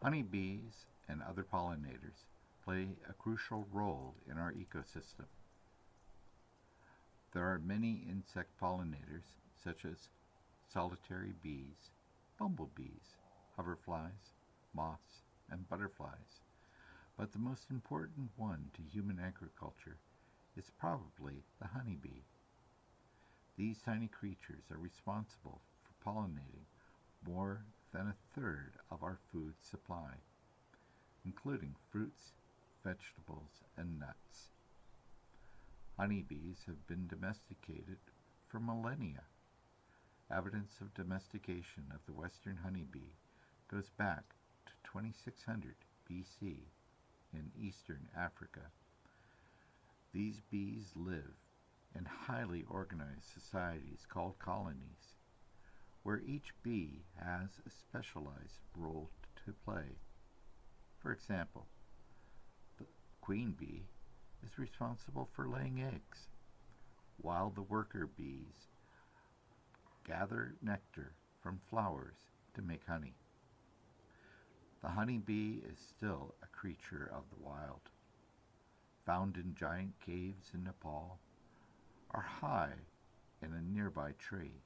Honeybees and other pollinators play a crucial role in our ecosystem. There are many insect pollinators, such as solitary bees, bumblebees, hoverflies, moths, and butterflies, but the most important one to human agriculture is probably the honeybee. These tiny creatures are responsible for pollinating more than a third of our food supply, including fruits, vegetables, and nuts. Honeybees have been domesticated for millennia. Evidence of domestication of the western honeybee goes back to 2600 BC in eastern Africa. These bees live in highly organized societies called colonies, where each bee has a specialized role to play. For example, the queen bee is responsible for laying eggs, while the worker bees gather nectar from flowers to make honey. The honey bee is still a creature of the wild, found in giant caves in Nepal or high in a nearby tree.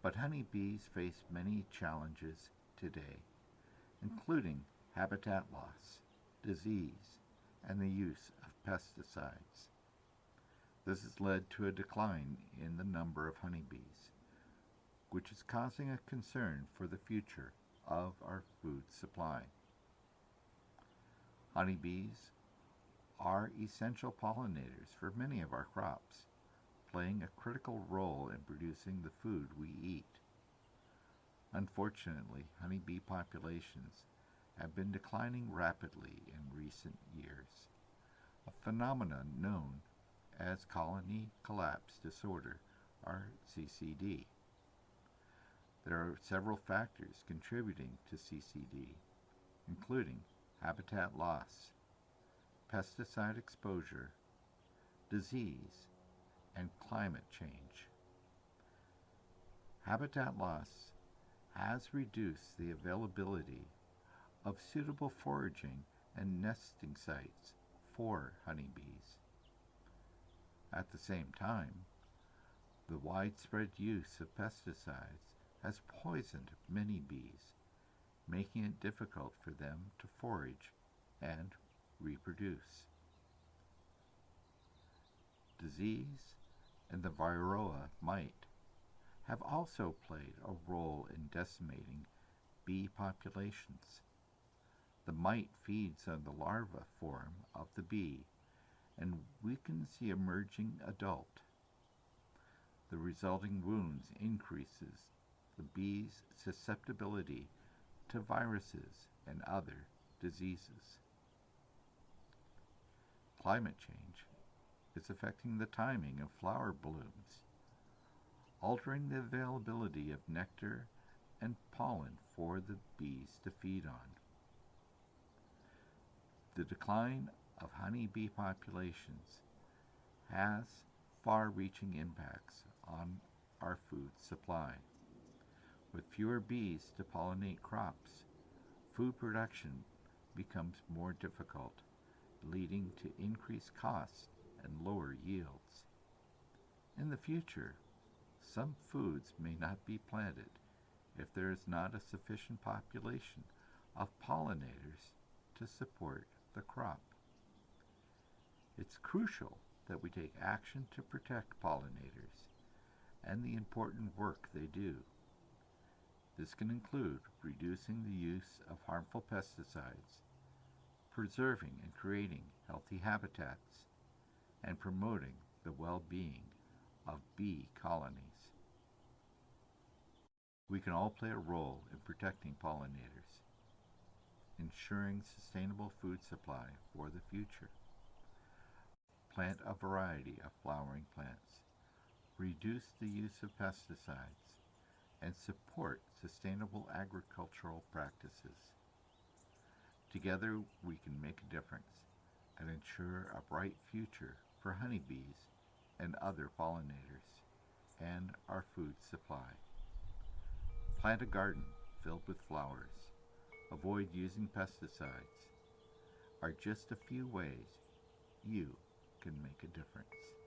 But honeybees face many challenges today, including habitat loss, disease, and the use of pesticides. This has led to a decline in the number of honeybees, which is causing a concern for the future of our food supply. Honeybees are essential pollinators for many of our crops, playing a critical role in producing the food we eat. Unfortunately, honeybee populations have been declining rapidly in recent years, a phenomenon known as colony collapse disorder, or CCD. There are several factors contributing to CCD, including habitat loss, pesticide exposure, disease, and climate change. Habitat loss has reduced the availability of suitable foraging and nesting sites for honeybees. At the same time, the widespread use of pesticides has poisoned many bees, making it difficult for them to forage and reproduce. Disease and the Varroa mite have also played a role in decimating bee populations. The mite feeds on the larva form of the bee and weakens the emerging adult. The resulting wounds increases the bee's susceptibility to viruses and other diseases. Climate change is affecting the timing of flower blooms, altering the availability of nectar and pollen for the bees to feed on. The decline of honeybee populations has far-reaching impacts on our food supply. With fewer bees to pollinate crops, food production becomes more difficult, leading to increased costs and lower yields. In the future, some foods may not be planted if there is not a sufficient population of pollinators to support the crop. It's crucial that we take action to protect pollinators and the important work they do. This can include reducing the use of harmful pesticides, preserving and creating healthy habitats, and promoting the well-being of bee colonies. We can all play a role in protecting pollinators, ensuring sustainable food supply for the future. Plant a variety of flowering plants, reduce the use of pesticides, and support sustainable agricultural practices. Together, we can make a difference and ensure a bright future for honeybees and other pollinators and our food supply. Plant a garden filled with flowers, avoid using pesticides, are just a few ways you can make a difference.